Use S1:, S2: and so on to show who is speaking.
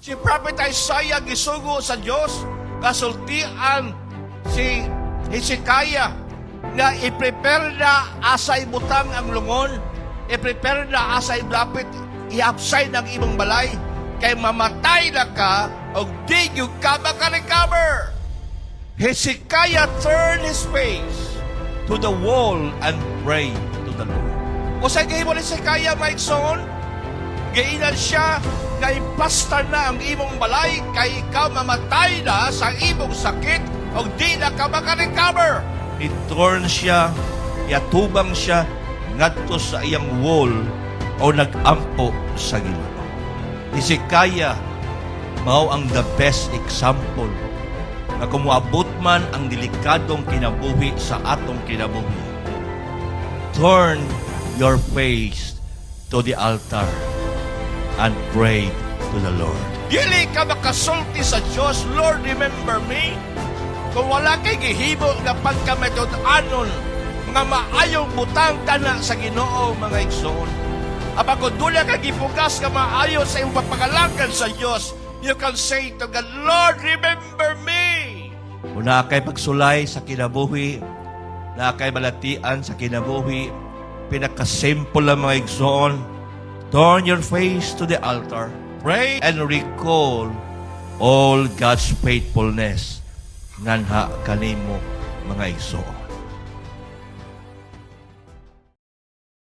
S1: Si Prophet Isaiah gisugo sa Dios, kasultian si Hezekiah na i-prepare na asay butang ang lungon, i-prepare na asay dapit i-upside ang imong balay, kay mamatay na ka o di yung ka makarecover. Hezekiah turned his face to the wall and prayed to the Lord. O sa gihimo ni Hezekiah, my son, gainan siya na impastar na ang imong balay kay ikaw mamatay na sa imong sakit o di na ka makarecover. Iturn siya, iatubang siya ngadto sa iyang wall o nag-ampo sa Ginoo. Hezekiah mao ang the best example na kumuabot man ang delikadong kinabuhi sa atong kinabuhi. Turn your face to the altar and pray to the Lord. Dili ka makasulti sa Diyos, Lord, remember me. Kung wala kay gihimo nga pagkametod-anon, mga maayong butang tana sa Ginoo, mga igsoon. Apag kung dula ka gipugas nga maayo sa iyong papangalagan sa Diyos, you can say to God, Lord, remember me. Una kay pagsulay sa kinabuhi, na kay malatian sa kinabuhi, pinakasimple lang mga igsoon. Turn your face to the altar. Pray and recall all God's faithfulness nganha kanimo mga igsoon.